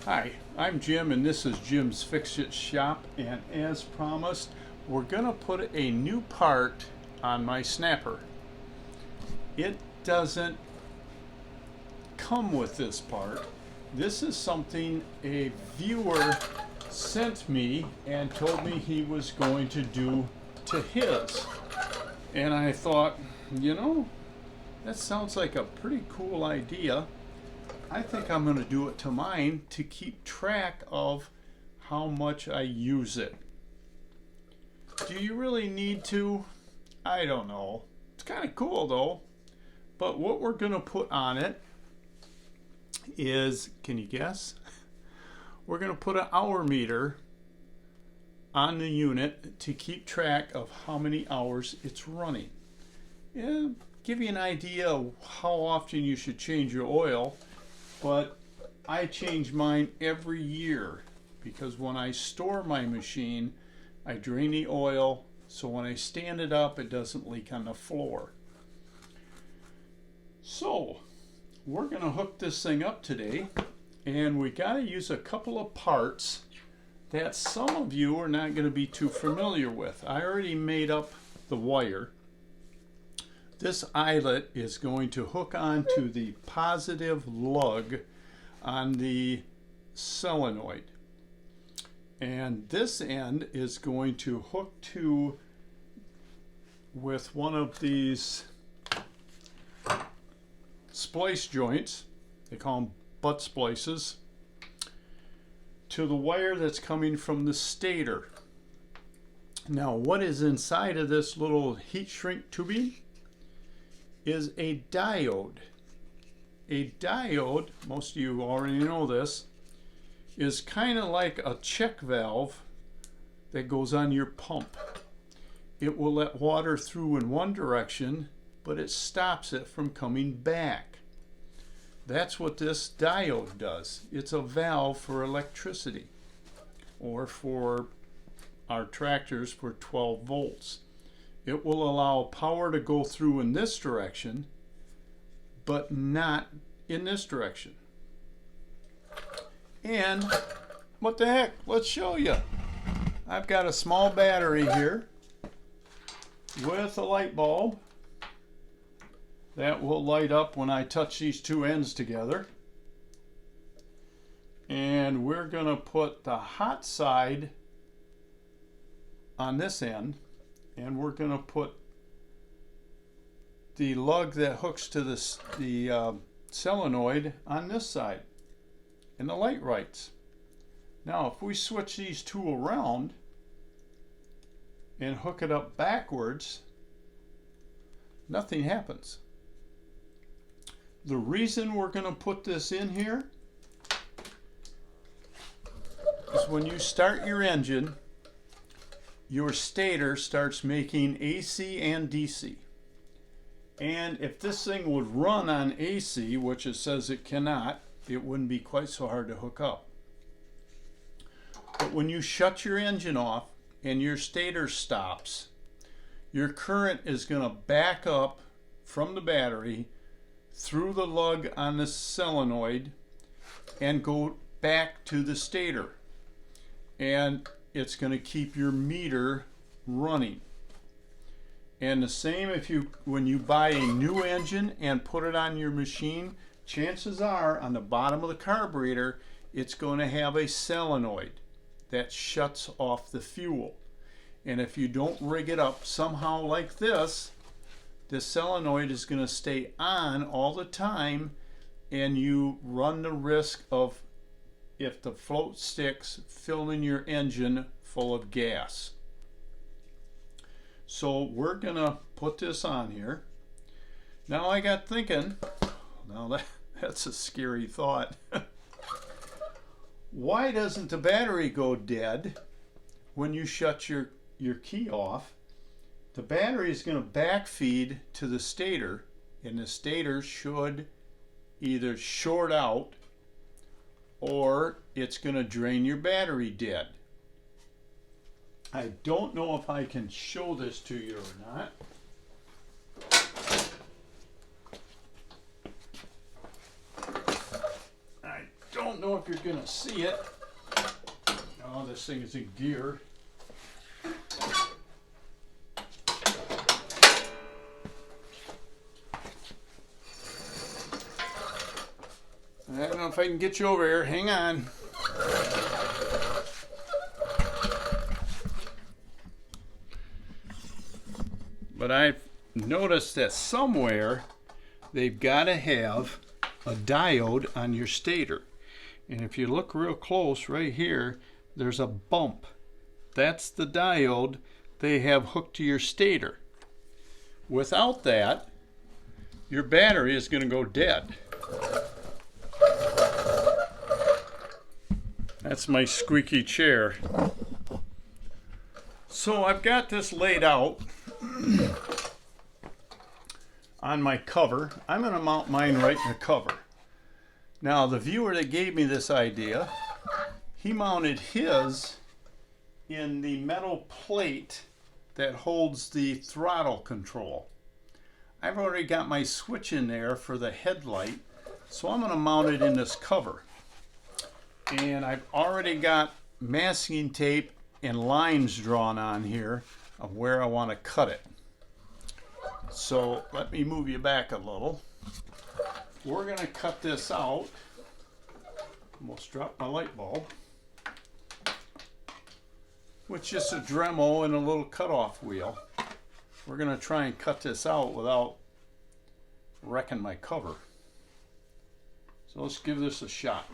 Hi, I'm Jim and this is Jim's Fix-It Shop, and as promised we're gonna put a new part on my snapper. It doesn't come with this part. This is something a viewer sent me and told me he was going to do to his. And I thought, that sounds like a pretty cool idea. I think I'm going to do it to mine to keep track of how much I use it. Do you really need to? I don't know. It's kind of cool though. But what we're going to put on it is, can you guess? We're going to put an hour meter on the unit to keep track of how many hours it's running. And give you an idea of how often you should change your oil. But I change mine every year because when I store my machine, I drain the oil, so when I stand it up, it doesn't leak on the floor. So we're going to hook this thing up today, and we got to use a couple of parts that some of you are not going to be too familiar with. I already made up the wire. This eyelet is going to hook onto the positive lug on the solenoid. And this end is going to hook to with one of these splice joints, they call them butt splices, to the wire that's coming from the stator. Now, what is inside of this little heat shrink tubing is a diode. A diode, most of you already know this, is kind of like a check valve that goes on your pump. It will let water through in one direction, but it stops it from coming back. That's what this diode does. It's a valve for electricity, or for our tractors for 12 volts. It will allow power to go through in this direction, but not in this direction. And what the heck, let's show you. I've got a small battery here with a light bulb that will light up when I touch these two ends together. And we're gonna put the hot side on this end, and we're going to put the lug that hooks to the solenoid on this side, and the light rights. Now, if we switch these two around and hook it up backwards, nothing happens. The reason we're going to put this in here is when you start your engine, your stator starts making AC and DC. And if this thing would run on AC, which it says it cannot, it wouldn't be quite so hard to hook up. But when you shut your engine off and your stator stops, your current is going to back up from the battery through the lug on the solenoid and go back to the stator. And it's going to keep your meter running. And the same when you buy a new engine and put it on your machine, chances are on the bottom of the carburetor it's going to have a solenoid that shuts off the fuel. And if you don't rig it up somehow like this, the solenoid is going to stay on all the time, and you run the risk of, if the float sticks, filling your engine full of gas. So we're gonna put this on here. Now I got thinking, that's a scary thought. Why doesn't the battery go dead when you shut your key off? The battery is going to backfeed to the stator, and the stator should either short out or it's going to drain your battery dead. I don't know if I can show this to you or not. I don't know if you're going to see it. Oh, this thing is in gear. I don't know if I can get you over here. Hang on. But I've noticed that somewhere they've got to have a diode on your stator. And if you look real close right here, there's a bump. That's the diode they have hooked to your stator. Without that, your battery is going to go dead. That's my squeaky chair. So I've got this laid out on my cover. I'm going to mount mine right in the cover. Now the viewer that gave me this idea, he mounted his in the metal plate that holds the throttle control. I've already got my switch in there for the headlight, so I'm going to mount it in this cover. And I've already got masking tape and lines drawn on here of where I want to cut it. So let me move you back a little. We're going to cut this out. Almost dropped my light bulb. With just a Dremel and a little cutoff wheel. We're going to try and cut this out without wrecking my cover. So let's give this a shot.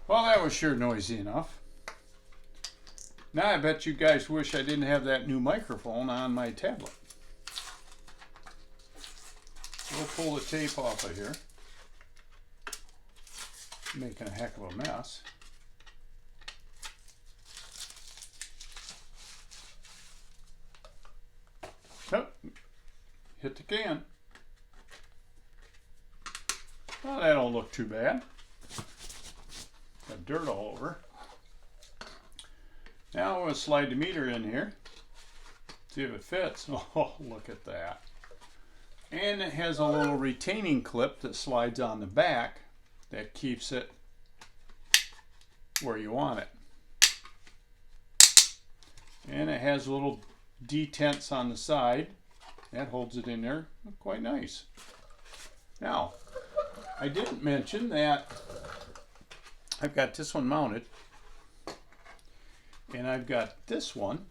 Well, that was sure noisy enough. Now I bet you guys wish I didn't have that new microphone on my tablet. We'll pull the tape off of here. Making a heck of a mess. Oh, hit the can. Well, that don't look too bad. Got dirt all over. Now I'm going to slide the meter in here. See if it fits. Oh, look at that. And it has a little retaining clip that slides on the back that keeps it where you want it. And it has little detents on the side. That holds it in there quite nice. Now, I didn't mention that I've got this one mounted, and I've got this one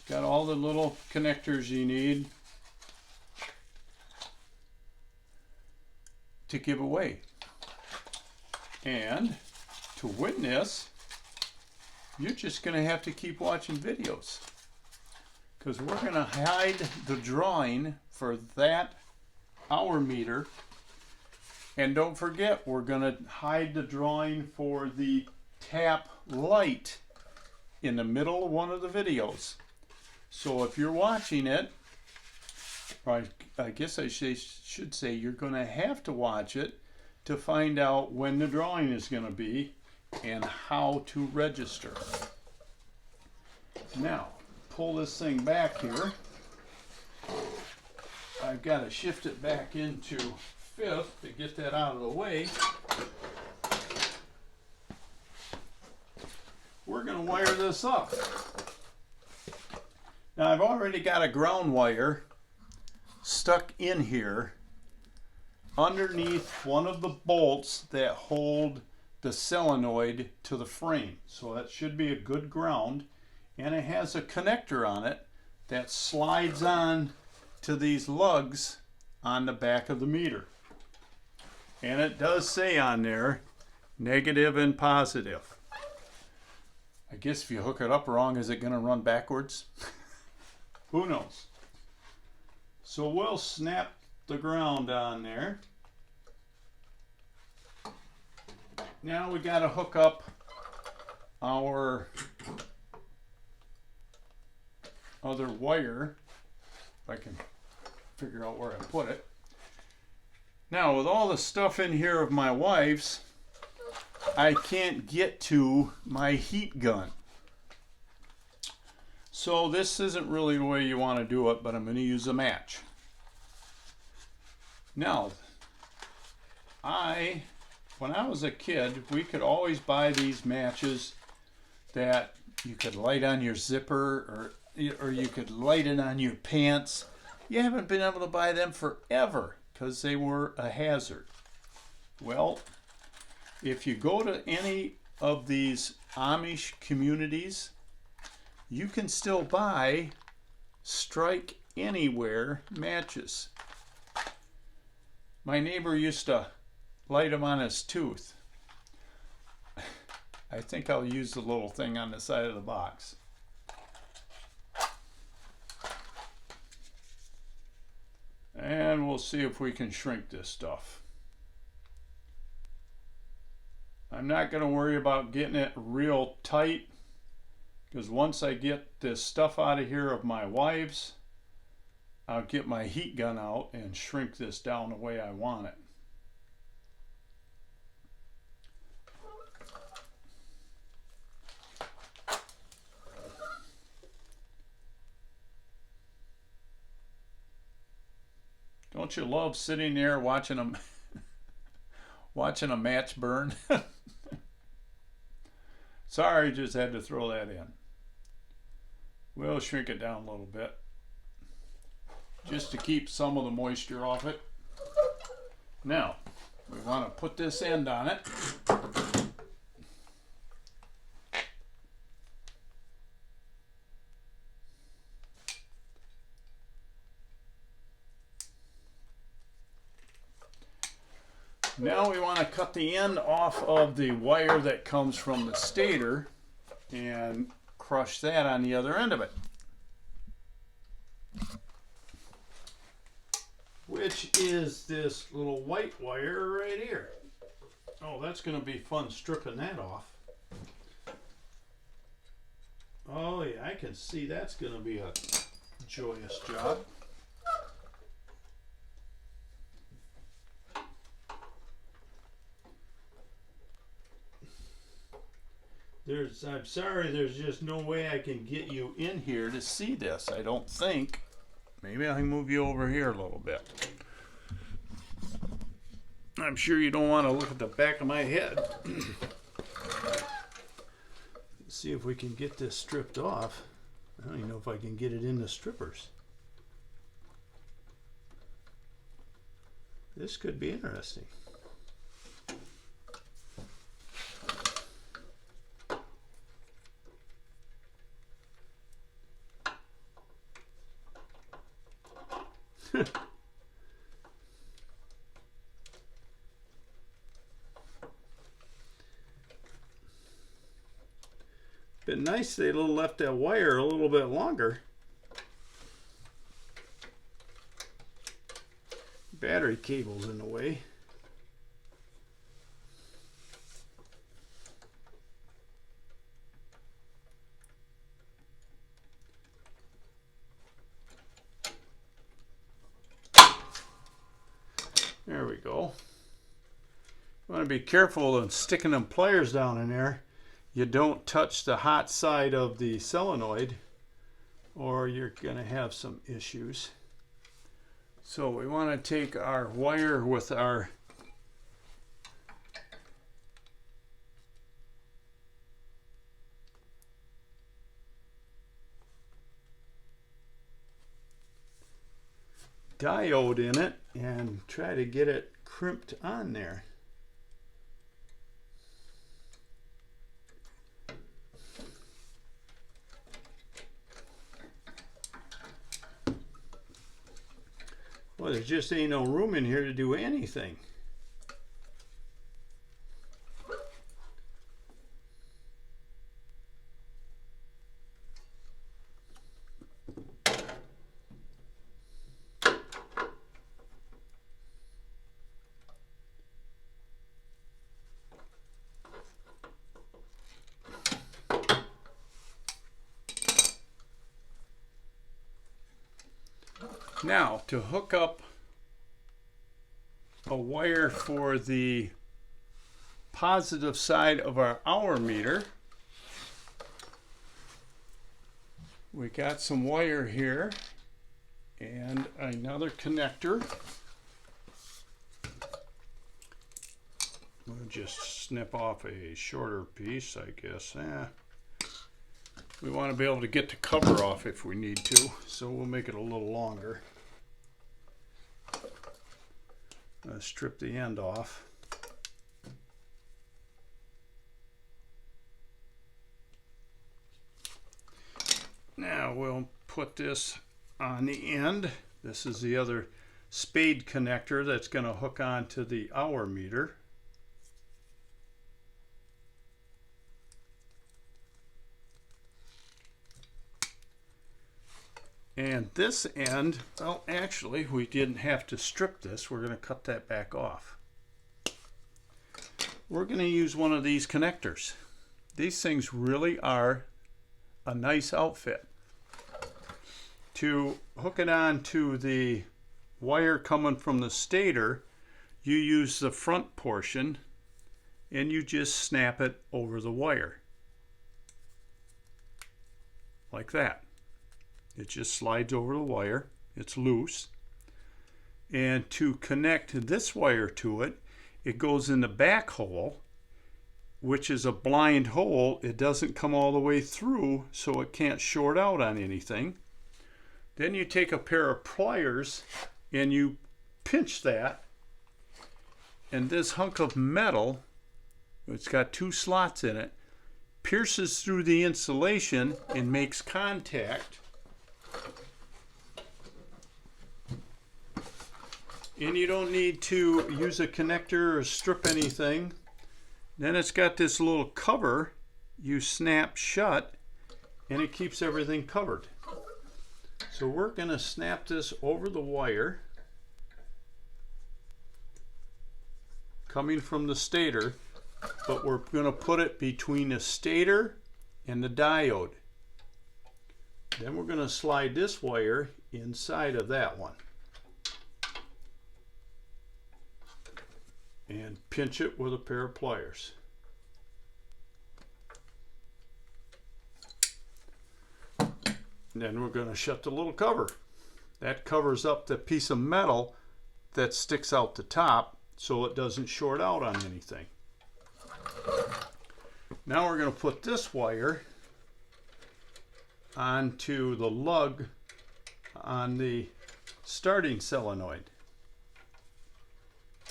got all the little connectors you need to give away. And to win this, you're just going to have to keep watching videos, because we're going to hide the drawing for that hour meter, and don't forget, we're going to hide the drawing for the tap light in the middle of one of the videos. So if you're watching it, or I guess I should say you're going to have to watch it to find out when the drawing is going to be and how to register. Now, pull this thing back here. I've got to shift it back into fifth to get that out of the way. We're going to wire this up. Now I've already got a ground wire stuck in here underneath one of the bolts that hold the solenoid to the frame. So that should be a good ground. And it has a connector on it that slides on to these lugs on the back of the meter. And it does say on there, negative and positive. I guess if you hook it up wrong, is it going to run backwards? Who knows? So we'll snap the ground on there. Now we got to hook up our other wire, if I can figure out where I put it. Now with all the stuff in here of my wife's, I can't get to my heat gun. So this isn't really the way you want to do it, but I'm going to use a match. Now, when I was a kid, we could always buy these matches that you could light on your zipper, or you could light it on your pants. You haven't been able to buy them forever because they were a hazard. Well, if you go to any of these Amish communities, you can still buy strike anywhere matches. My neighbor used to light them on his tooth. I think I'll use the little thing on the side of the box. And we'll see if we can shrink this stuff. I'm not going to worry about getting it real tight, because once I get this stuff out of here of my wife's, I'll get my heat gun out and shrink this down the way I want it. Don't you love sitting there watching them watching a match burn? Sorry, just had to throw that in. We'll shrink it down a little bit just to keep some of the moisture off it. Now, we want to put this end on it. Now we want to cut the end off of the wire that comes from the stator and crush that on the other end of it, which is this little white wire right here. Oh, that's going to be fun stripping that off. Oh yeah, I can see that's going to be a joyous job. I'm sorry, there's just no way I can get you in here to see this, I don't think. Maybe I can move you over here a little bit. I'm sure you don't want to look at the back of my head. Let's see if we can get this stripped off. I don't even know if I can get it in the strippers. This could be interesting. Been nice they left that wire a little bit longer. Battery cable's in the way. There we go. You want to be careful in sticking them pliers down in there. You don't touch the hot side of the solenoid or you're going to have some issues. So we want to take our wire with our diode in it and try to get it crimped on there. Well, there just ain't no room in here to do anything. Now, to hook up a wire for the positive side of our hour meter, we got some wire here and another connector. We'll just snip off a shorter piece, I guess. We want to be able to get the cover off if we need to, so we'll make it a little longer. Strip the end off. Now we'll put this on the end. This is the other spade connector that's going to hook onto the hour meter. And this end, well, actually, we didn't have to strip this. We're going to cut that back off. We're going to use one of these connectors. These things really are a nice outfit. To hook it on to the wire coming from the stator, you use the front portion and you just snap it over the wire. Like that. It just slides over the wire. It's loose. And to connect this wire to it, it goes in the back hole, which is a blind hole. It doesn't come all the way through, so it can't short out on anything. Then you take a pair of pliers and you pinch that, and this hunk of metal, it's got two slots in it, pierces through the insulation and makes contact. And you don't need to use a connector or strip anything. Then it's got this little cover you snap shut and it keeps everything covered. So we're going to snap this over the wire coming from the stator, but we're going to put it between the stator and the diode. Then we're going to slide this wire inside of that one and pinch it with a pair of pliers. And then we're going to shut the little cover. That covers up the piece of metal that sticks out the top so it doesn't short out on anything. Now we're going to put this wire onto the lug on the starting solenoid,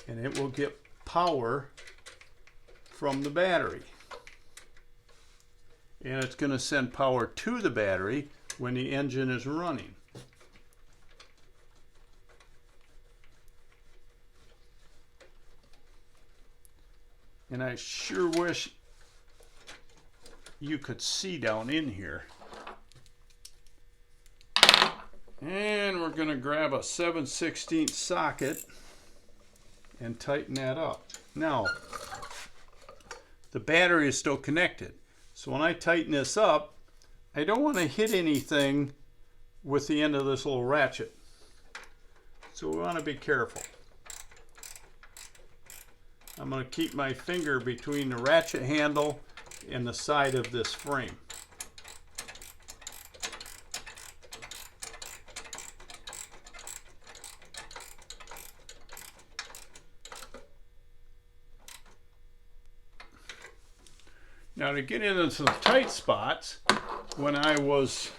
and it will get power from the battery, and it's going to send power to the battery when the engine is running. And I sure wish you could see down in here. And we're going to grab a 7/16 socket and tighten that up. Now, the battery is still connected. So when I tighten this up, I don't want to hit anything with the end of this little ratchet. So we want to be careful. I'm going to keep my finger between the ratchet handle and the side of this frame. Now to get into some tight spots, when I was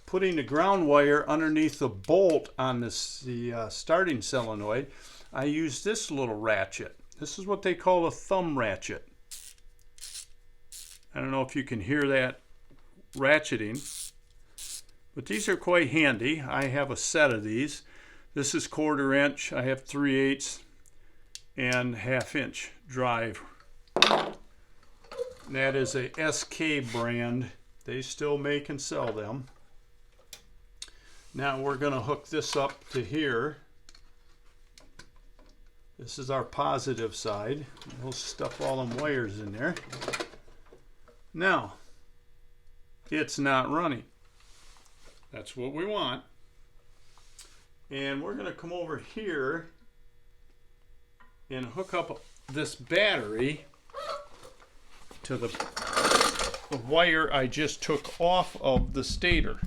putting the ground wire underneath the bolt on the starting solenoid, I used this little ratchet. This is what they call a thumb ratchet. I don't know if you can hear that ratcheting, but these are quite handy. I have a set of these. This is 1/4 inch. I have 3/8 and 1/2 inch drive. That is a SK brand. They still make and sell them. Now we're going to hook this up to here. This is our positive side. We'll stuff all them wires in there. Now, it's not running. That's what we want. And we're going to come over here and hook up this battery to the wire I just took off of the stator.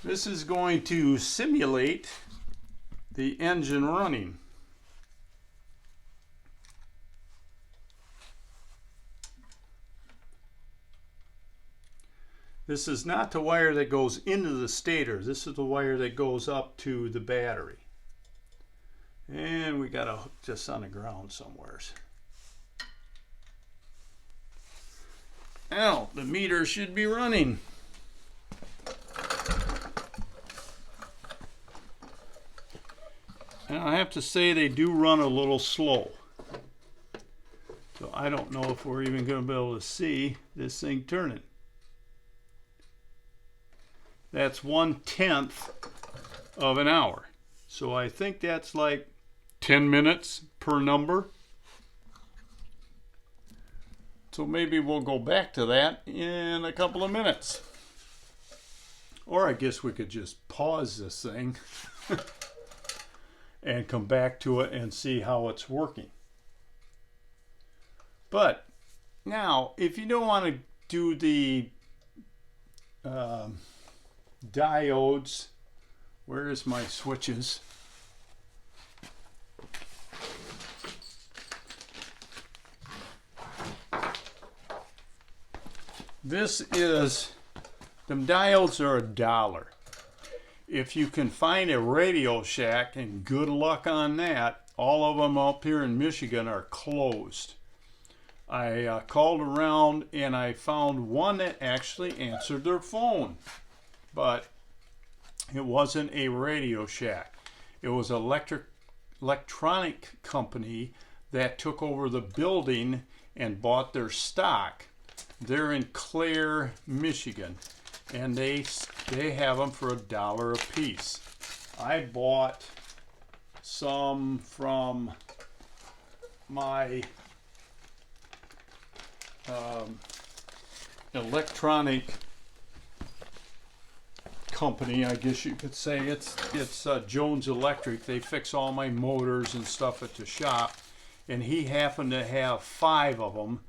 This is going to simulate the engine running. This is not the wire that goes into the stator. This is the wire that goes up to the battery. And we got to hook this on the ground somewheres. Now, the meter should be running. And I have to say they do run a little slow. So I don't know if we're even going to be able to see this thing turning. That's 1/10 of an hour. So I think that's like 10 minutes per number. So maybe we'll go back to that in a couple of minutes. Or I guess we could just pause this thing and come back to it and see how it's working. But now, if you don't want to do the diodes, where is my switches? This is, them diodes are $1. If you can find a Radio Shack, and good luck on that, all of them up here in Michigan are closed. I called around and I found one that actually answered their phone. But it wasn't a Radio Shack. It was an electronic company that took over the building and bought their stock. They're in Clare, Michigan, and they have them for $1 a piece. I bought some from my electronic company, I guess you could say. It's Jones Electric. They fix all my motors and stuff at the shop, and he happened to have 5 of them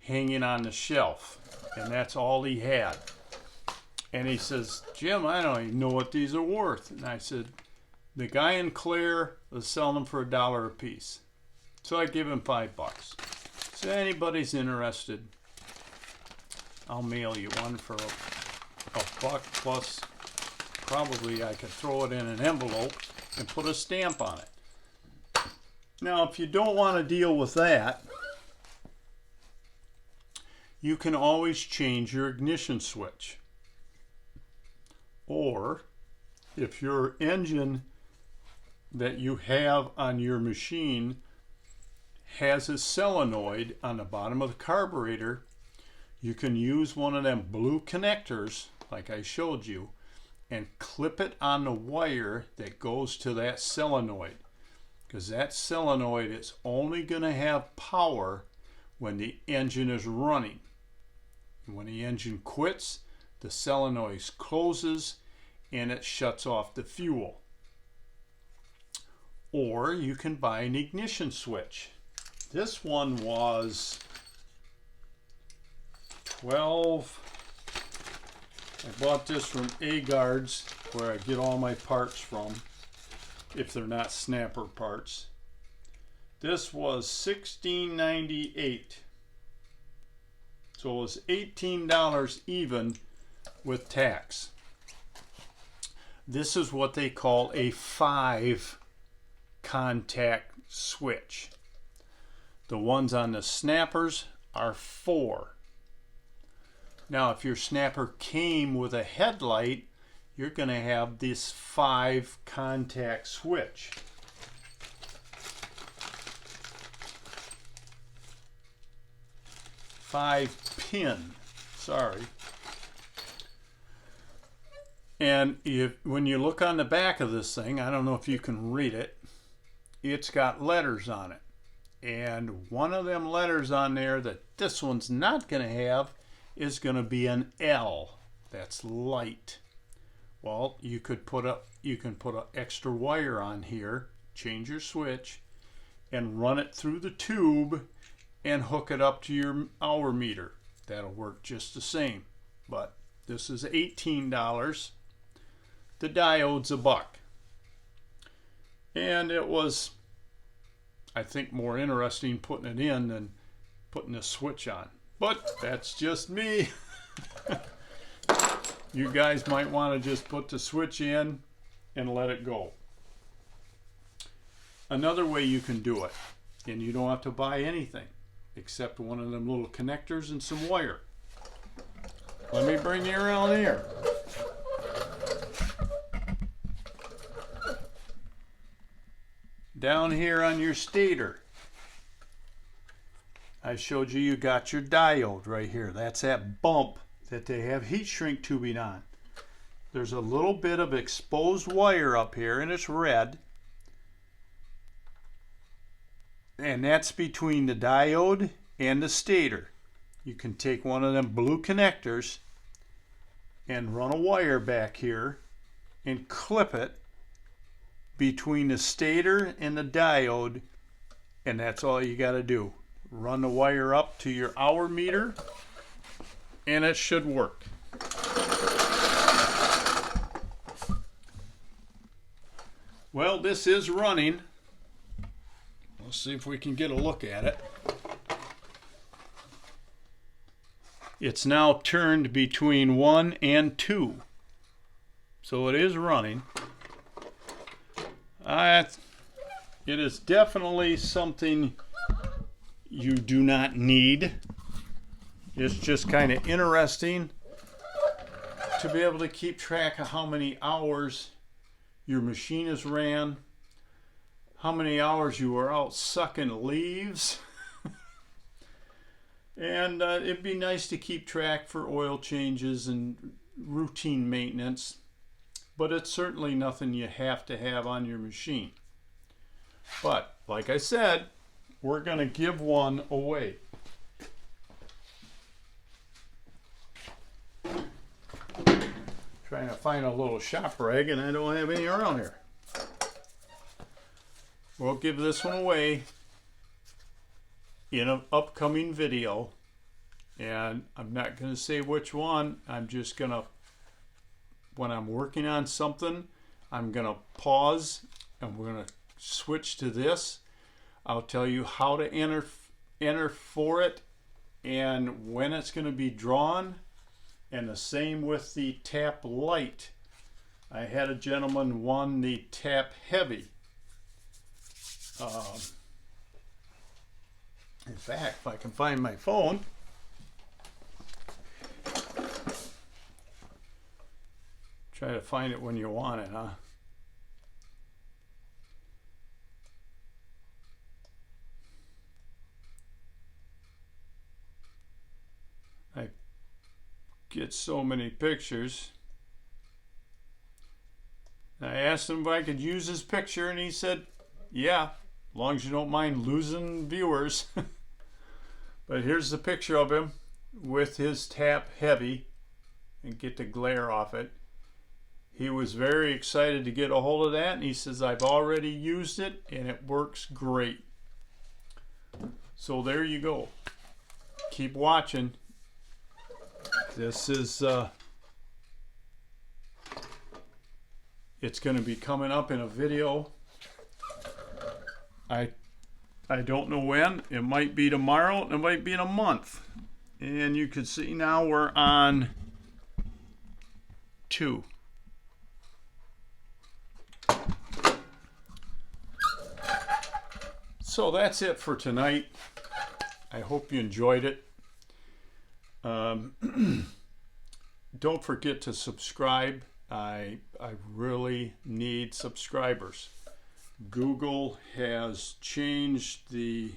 hanging on the shelf, and that's all he had. And he says, "Jim, I don't even know what these are worth." And I said, "The guy in Clare is selling them for $1 a piece." So I give him $5. So anybody's interested, I'll mail you one for $1 plus. Probably I could throw it in an envelope and put a stamp on it. Now, if you don't want to deal with that, you can always change your ignition switch. Or if your engine that you have on your machine has a solenoid on the bottom of the carburetor, you can use one of them blue connectors like I showed you and clip it on the wire that goes to that solenoid, because that solenoid is only going to have power when the engine is running. When the engine quits, the solenoid closes and it shuts off the fuel. Or you can buy an ignition switch. This one was $12. I bought this from A-Guards, where I get all my parts from, if they're not Snapper parts. This was $16.98. So it was $18 even with tax. This is what they call a 5-contact switch. The ones on the Snappers are 4. Now, if your Snapper came with a headlight, you're going to have this 5-contact switch. Five pin, sorry. And when you look on the back of this thing, I don't know if you can read it, it's got letters on it. And one of them letters on there that this one's not going to have is going to be an L. That's light. Well, you can put an extra wire on here, change your switch, and run it through the tube and hook it up to your hour meter. That'll work just the same. But this is $18. The diode's $1. And it was, I think, more interesting putting it in than putting the switch on. But that's just me. You guys might want to just put the switch in and let it go. Another way you can do it, and you don't have to buy anything except one of them little connectors and some wire. Let me bring you around here. Down here on your stator, I showed you got your diode right here. That's that bump that they have heat shrink tubing on. There's a little bit of exposed wire up here, and it's red. And that's between the diode and the stator. You can take one of them blue connectors and run a wire back here and clip it between the stator and the diode, and that's all you got to do. Run the wire up to your hour meter and it should work. Well, this is running. Let's see if we can get a look at it. It's now turned between 1 and 2. So it is running. It is definitely something you do not need. It's just kind of interesting to be able to keep track of how many hours your machine has ran, how many hours you were out sucking leaves. And it'd be nice to keep track for oil changes and routine maintenance, but it's certainly nothing you have to have on your machine. But like I said, we're going to give one away. Trying to find a little shop rag, and I don't have any around here. We'll give this one away in an upcoming video, and I'm not going to say which one. I'm just going to, when I'm working on something, I'm going to pause and we're going to switch to this. I'll tell you how to enter for it and when it's going to be drawn, and the same with the tap light. I had a gentleman won the tap heavy. In fact, if I can find my phone, try to find it when you want it, huh? I get so many pictures. I asked him if I could use his picture, and he said, yeah, as long as you don't mind losing viewers. But here's the picture of him with his tap heavy, and get the glare off it. He was very excited to get a hold of that, and he says, I've already used it and it works great. So there you go. Keep watching. This is it's going to be coming up in a video. I don't know when. It might be tomorrow. It might be in a month. And you can see now we're on 2. So that's it for tonight. I hope you enjoyed it. Don't forget to subscribe. I really need subscribers. Google has changed the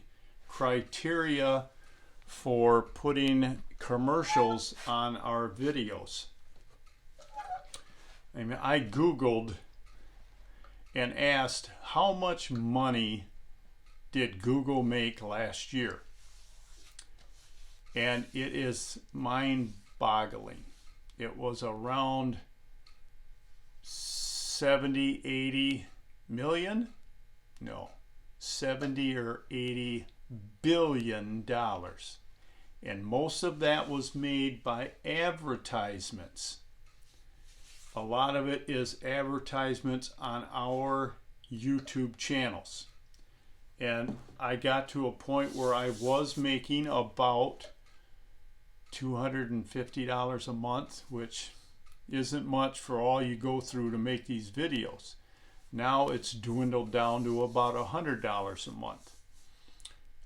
criteria for putting commercials on our videos. I mean, I Googled and asked how much money did Google make last year? And it is mind-boggling. It was around 70, 80 million? No, 70 or 80 billion dollars. And most of that was made by advertisements. A lot of it is advertisements on our YouTube channels. And I got to a point where I was making about $250 a month, which isn't much for all you go through to make these videos. Now it's dwindled down to about $100 a month.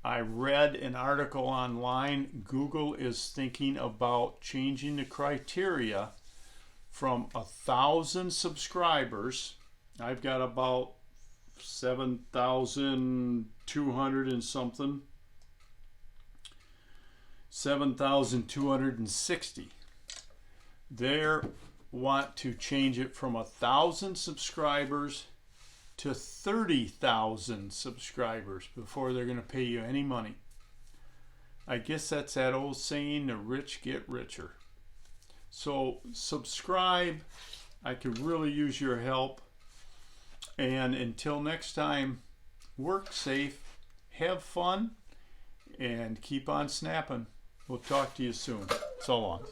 I read an article online. Google is thinking about changing the criteria from 1,000 subscribers. I've got about 7,200 and something. 7,260. They want to change it from 1,000 subscribers to 30,000 subscribers before they're going to pay you any money. I guess that's that old saying, the rich get richer. So subscribe. I could really use your help. And until next time, work safe, have fun, and keep on snapping. We'll talk to you soon. So long.